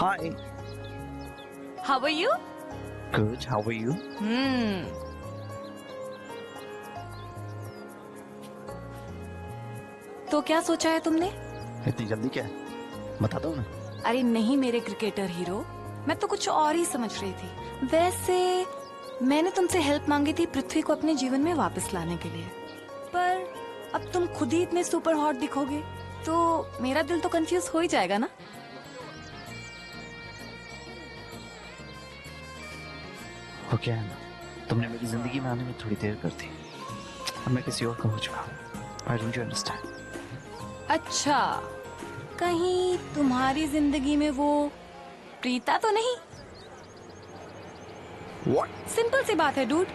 Hi. How are you? Good. How are you? तो क्या सोचा है तुमने? इतनी जल्दी क्या? बता दो ना। अरे नहीं मेरे क्रिकेटर हीरो, मैं तो कुछ और ही समझ रही थी। वैसे मैंने तुमसे हेल्प मांगी थी पृथ्वी को अपने जीवन में वापस लाने के लिए, पर अब तुम खुद ही इतने सुपर हॉट दिखोगे तो मेरा दिल तो कंफ्यूज हो ही जाएगा ना। वो क्या है ना, तुमने मेरी जिंदगी में आने में थोड़ी देर कर दी और मैं किसी और का हो चुका हूँ। Why don't you understand? अच्छा, कहीं तुम्हारी जिंदगी में वो प्रीता तो नहीं? What? सिंपल सी बात है डूड,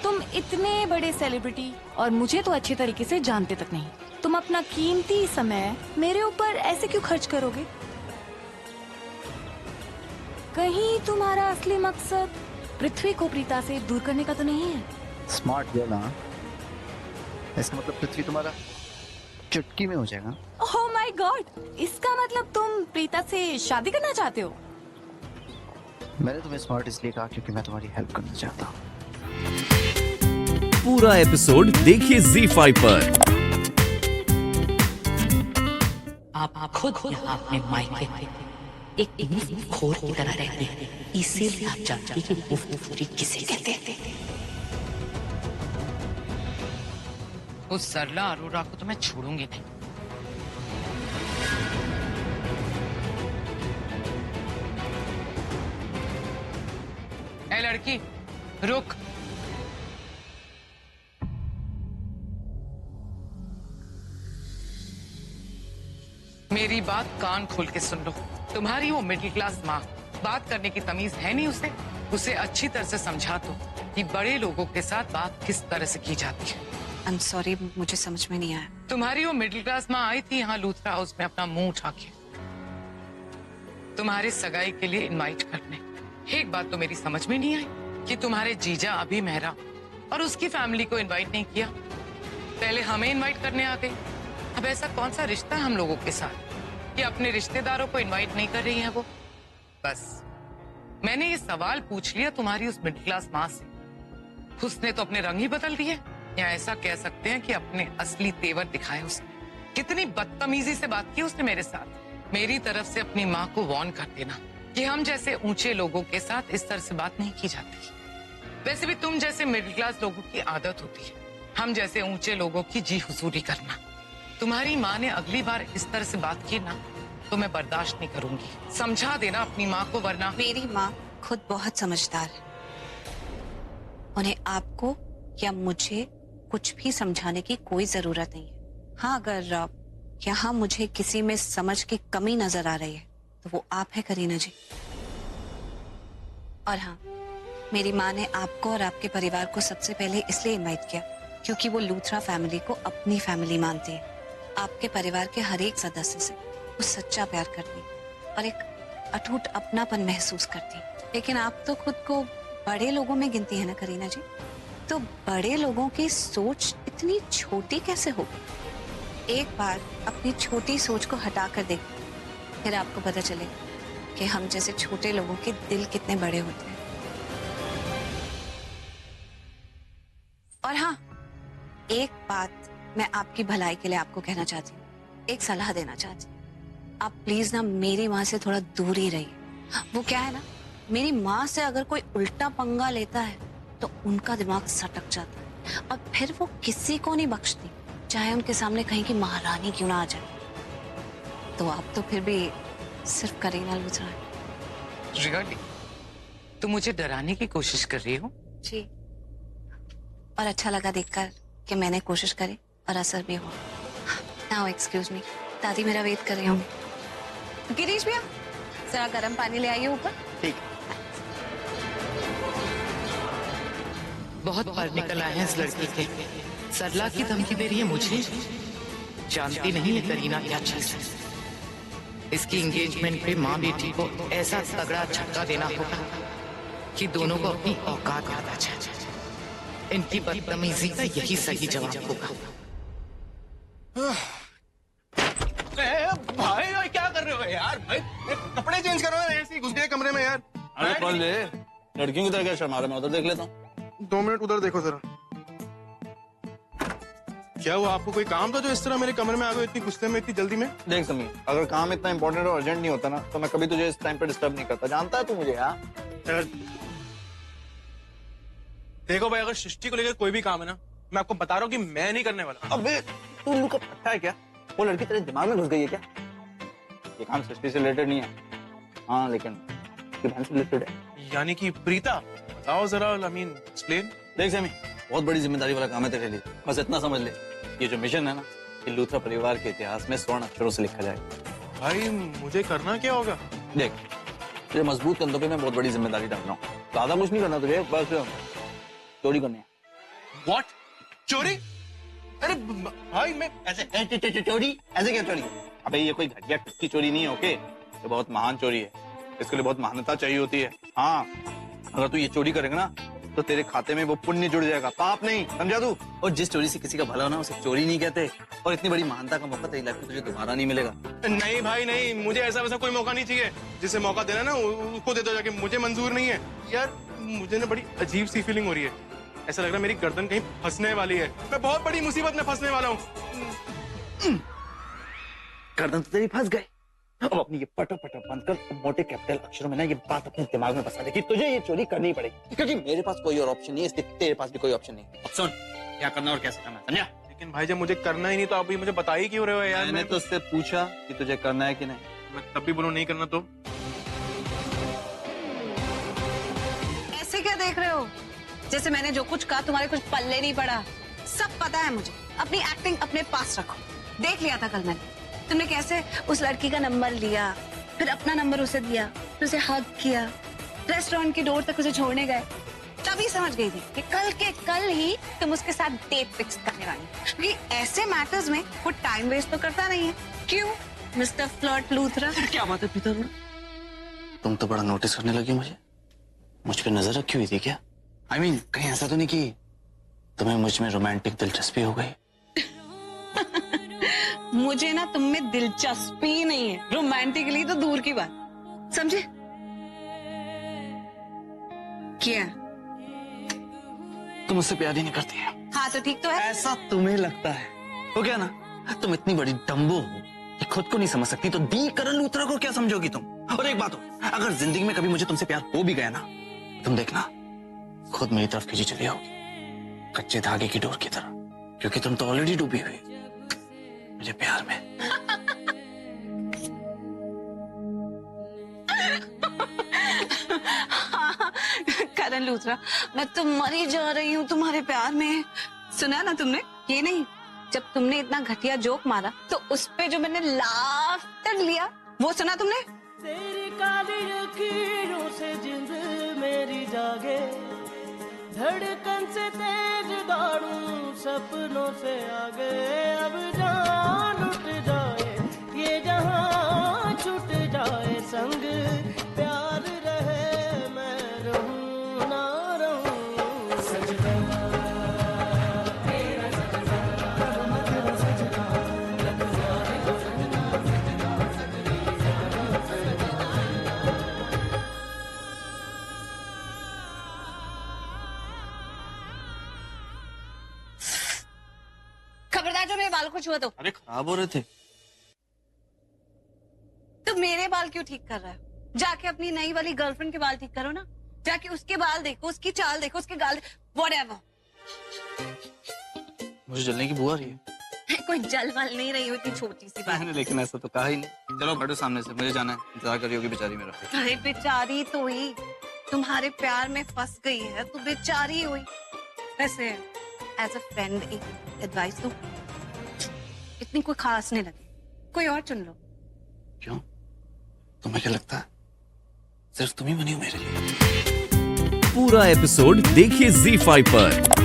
तुम इतने बड़े सेलिब्रिटी और मुझे तो अच्छे तरीके से जानते तक नहीं। तुम अपना कीमती समय मेरे ऊपर ऐसे क्यों खर्च करोगे? कहीं तुम्हारा असली मकसद पृथ्वी को प्रीता से दूर करने का तो नहीं है? स्मार्ट गर्ल, हाँ? इसका मतलब पृथ्वी तुम्हारा चुटकी में हो जाएगा। ओह माय गॉड, इसका मतलब तुम प्रीता से शादी करना चाहते हो? मैंने तुम्हें स्मार्ट इसलिए कहा क्योंकि मैं तुम्हारी हेल्प करना चाहता हूँ। पूरा एपिसोड देखिए ZEE5 पर। आप खुद यहाँ अपने मायके एक मुफ्तखोर की तरह रहते हैं, इसीलिए आप जानते हैं कि मुफ्तखोरी किसे कहते हैं। उस सरला अरोरा को तो मैं छोड़ूंगी नहीं। ए लड़की, रुक। मेरी बात कान खोल के सुन लो। तुम्हारी वो मिडिल क्लास माँ, बात करने की तमीज है नहीं उसे अच्छी तरह से समझा दो कि बड़े लोगों के साथ बात किस तरह से की जाती है। I'm sorry, मुझे समझ में नहीं आया। तुम्हारी वो मिडिल क्लास माँ आई थी यहाँ लूथरा हाउस में अपना मुंह उठा के तुम्हारी सगाई के लिए इनवाइट करने। एक बात तो मेरी समझ में नहीं आई कि तुम्हारे जीजा अभी मेहरा और उसकी फैमिली को इनवाइट नहीं किया, पहले हमें इनवाइट करने आ गई। अब ऐसा कौन सा रिश्ता है हम लोगों के साथ कि अपने रिश्तेदारों को इनवाइट नहीं कर रही है वो? बस मैंने ये सवाल पूछ लिया तुम्हारी उस मिडिल क्लास माँ से, उसने तो अपने रंग ही बदल दिए, या ऐसा कह सकते हैं कि अपने असली तेवर दिखाए उसने। कितनी बदतमीजी से बात की उसने मेरे साथ। मेरी तरफ से अपनी माँ को वार्न कर देना कि हम जैसे ऊंचे लोगों के साथ इस तरह से बात नहीं की जाती। वैसे भी तुम जैसे मिडिल क्लास लोगों की आदत होती है हम जैसे ऊंचे लोगों की जी हुजूरी करना। तुम्हारी माँ ने अगली बार इस तरह से बात की ना तो मैं बर्दाश्त नहीं करूंगी। समझा देना अपनी माँ को, वरना। मेरी माँ खुद बहुत समझदार है, उन्हें आपको या मुझे कुछ भी समझाने की कोई जरूरत नहीं है। हाँ, अगर यहाँ मुझे किसी में समझ की कमी नजर आ रही है तो वो आप है करीना जी। और हाँ, मेरी माँ ने आपको और आपके परिवार को सबसे पहले इसलिए इनवाइट किया क्योंकि वो लूथरा फैमिली को अपनी फैमिली मानती है। आपके परिवार के हर एक सदस्य से वो सच्चा प्यार करती और एक अटूट अपनापन महसूस करती। लेकिन आप तो खुद को बड़े लोगों में गिनती है ना करीना जी, तो बड़े लोगों की सोच इतनी छोटी कैसे होगी? एक बार अपनी छोटी सोच को हटा कर देखिए, फिर आपको पता चलेगा कि हम जैसे छोटे लोगों के दिल कितने बड़े होते हैं। और हाँ, एक बात मैं आपकी भलाई के लिए आपको कहना चाहती हूँ, एक सलाह देना चाहती हूँ। आप प्लीज ना मेरी माँ से थोड़ा दूर ही रहिए। वो क्या है ना, मेरी माँ से अगर कोई उल्टा पंगा लेता है तो उनका दिमाग सटक जाता है और फिर वो किसी को नहीं बख्शती, चाहे उनके सामने कहीं की महारानी क्यों ना आ जाए। तो आप तो फिर भी सिर्फ करीना लूथरा है। रियली? तुम मुझे डराने की कोशिश कर रही हो? जी, और अच्छा लगा देखकर कि मैंने कोशिश करी और असर भी हुआ। नाउ एक्सक्यूज मी, दादी मेरा वेट कर रही होंगी। गिरीश भैया, जरा गर्म पानी ले आइए ऊपर। ठीक। बहुत बार निकल आए हैं इस लड़की के। सरला की धमकी दे रही है मुझे। जानती नहीं है करीना क्या चीज है। इसकी एंगेजमेंट पे माँ बेटी को ऐसा तगड़ा झटका देना होगा कि दोनों को अपनी औकात याद आ जाए। इनकी बदतमीजी का यही सही जवाब होगा। भाई क्या कर रहे हो यार? भाई कपड़े चेंज करो ना, ऐसे ही घुस गए कमरे में यार। अरे कॉल ले, लड़कियों की तरह क्या शर्मा रहा है, मैं उधर देख लेता हूँ। 2 मिनट उधर देखो जरा। क्या हुआ, आपको कोई काम था जो इस तरह मेरे कमरे में आ गए इतनी गुस्से में, इतनी जल्दी में? देख समीर, अगर काम इतना इंपॉर्टेंट और अर्जेंट नहीं होता ना तो मैं कभी तुझे इस टाइम पे डिस्टर्ब नहीं करता, जानता है तू मुझे। हाँ यार देखो भाई, अगर सृष्टि को लेकर कोई भी काम है ना, मैं आपको बता रहा हूँ कि मैं नहीं करने वाला। अबे तू लू का पट्टा है क्या? वो लड़की तेरे दिमाग में घुस गई है क्या? ये काम सृष्टि से रिलेटेड नहीं है, हाँ लेकिन उसकी बहन से रिलेटेड है। यानी कि प्रीता, बताओ जरा, आई मीन एक्सप्लेन। देख समी, बहुत बड़ी जिम्मेदारी वाला काम है तेरे लिए, बस इतना समझ ले, ये जो मिशन है ना, ये लूथरा परिवार के इतिहास में स्वर्ण अक्षरों से लिखा जाएगा। भाई मुझे करना क्या होगा? देख, तुझे मजबूत कंधों पे मैं बहुत बड़ी जिम्मेदारी डाल रहा हूँ, ज्यादा कुछ नहीं करना तुझे, बस चोरी करनी है। व्हाट? चोरी? अरे भाई मैं ऐसे चोरी? ऐसे क्या चोरी? अबे ये कोई घटिया टुच्ची चोरी नहीं है, ओके? ये बहुत महान चोरी है, इसके लिए बहुत महानता चाहिए होती है। हाँ, अगर तू ये चोरी करेगा ना तो तेरे खाते में वो पुण्य जुड़ जाएगा, पाप नहीं, समझा तू? और जिस चोरी से किसी का भला होना उसे चोरी नहीं कहते, और इतनी बड़ी महानता का मौका तेरी लाइफ में तुझे दोबारा नहीं मिलेगा। नहीं भाई नहीं, मुझे ऐसा वैसा कोई मौका नहीं चाहिए। जिसे मौका देना ना उसको दे दो जाके, मुझे मंजूर नहीं है। यार मुझे ना बड़ी अजीब सी फीलिंग हो रही है, ऐसा लग रहा है मेरी गर्दन कहीं फंसने वाली है, मैं बहुत बड़ी मुसीबत में फंसने वाला हूँ। गर्दन तो तेरी फंस गई, अब अपनी ये पटो पटो बंद कर, मोटे कैपिटल अक्षरों में ना ये बात अपने दिमाग में बसा दे कि तुझे ये चोरी करनी पड़ेगी, क्योंकि मेरे पास कोई और ऑप्शन नहीं है, इसलिए तेरे पास भी कोई ऑप्शन नहीं। अब सुन, क्या करना और कैसे करना, समझा? लेकिन भाई जब मुझे करना ही नहीं तो आप मुझे बता ही क्यों रहे हो यार? मैंने तो उससे पूछा कि तुझे करना है कि नहीं, मैं तब भी बोलूं नहीं करना तो? ऐसे क्या देख रहे हो? जैसे मैंने जो कुछ कहा तुम्हारे कुछ पल्ले नहीं पड़ा। सब पता है मुझे, अपनी एक्टिंग अपने पास रखो। देख लिया था कल मैंने, तुमने कैसे उस लड़की का नंबर लिया, फिर अपना नंबर उसे दिया, फिर उसे हग किया, रेस्टोरेंट की डोर तक उसे छोड़ने गए। तभी समझ गई थी कि कल के कल ही तुम उसके साथ डेट फिक्स करने वाली, क्योंकि ऐसे मैटर्स में वो टाइम वेस्ट तो करता नहीं है। क्यों मिस्टर फ्लर्ट लूथरा? क्या बात है पीटर? तुम तो बड़ा नोटिस करने लगी मुझ पे नजर रखी हुई थी क्या? I mean, कहीं ऐसा तो नहीं कि तुम्हें मुझ में रोमांटिक दिलचस्पी हो गई? मुझे ना तुम में दिलचस्पी नहीं है, रोमांटिकली तो दूर की बात, समझे? क्या तुम मुझसे प्यार ही नहीं करती है? हाँ तो ठीक तो है। ऐसा तुम्हें लगता है, हो गया ना? तुम इतनी बड़ी डम्बो हो कि खुद को नहीं समझ सकती, तो दी करण लूथरा को क्या समझोगी तुम? और एक बात हो, अगर जिंदगी में कभी मुझे तुमसे प्यार हो भी गया ना, तुम देखना खुद मेरी तरफ खींची चली आओगी, कच्चे धागे की डोर की तरह, क्योंकि तुम तो ऑलरेडी डूबी हुई मुझे प्यार में। करण लूथरा, मैं तो मरी जा रही हूँ तुम्हारे प्यार में। सुना ना तुमने? ये नहीं, जब तुमने इतना घटिया जोक मारा तो उस पे जो मैंने लाफ्टर लिया, वो सुना तुमने? तेरी काली लकीरों से जिंद मेरी जागे, धड़कन से तेज दौड़ूं सपनों से आगे, अब जान उठ जाए ये जहां छूट जाए, संग प्यार रहे मैं रहूं ना रहूं, सजना तेरा सजना, तेरा सजना, खबरदार जो मेरे बाल को छुआ तो। अरे खराब हो रहे थे। तो मेरे बाल क्यों ठीक कर रहा है? जाके अपनी नई वाली गर्लफ्रेंड के बाल ठीक करो ना, जाके उसके बाल देखो, उसकी चाल देखो, उसके गाल, व्हाटएवर। मुझे जलने की बुआ आ रही है। कोई जल वल नहीं रही हो, इतनी छोटी सी बात। मैंने लेकिन ऐसा तो कहा ही नहीं। चलो बैठो सामने से, मुझे जाना है, इंतजार कर रही होगी बेचारी मेरा। अरे बेचारी तो ही तुम्हारे प्यार में फंस गई है, तो बेचारी हुई। वैसे एज अ फ्रेंड एक एडवाइस दूं, इतनी कोई खास नहीं लगी, कोई और चुन लो। क्यों? तुम्हें क्या लगता है सिर्फ तुम ही बनी हो मेरे लिए? पूरा एपिसोड देखिए ZEE5 पर।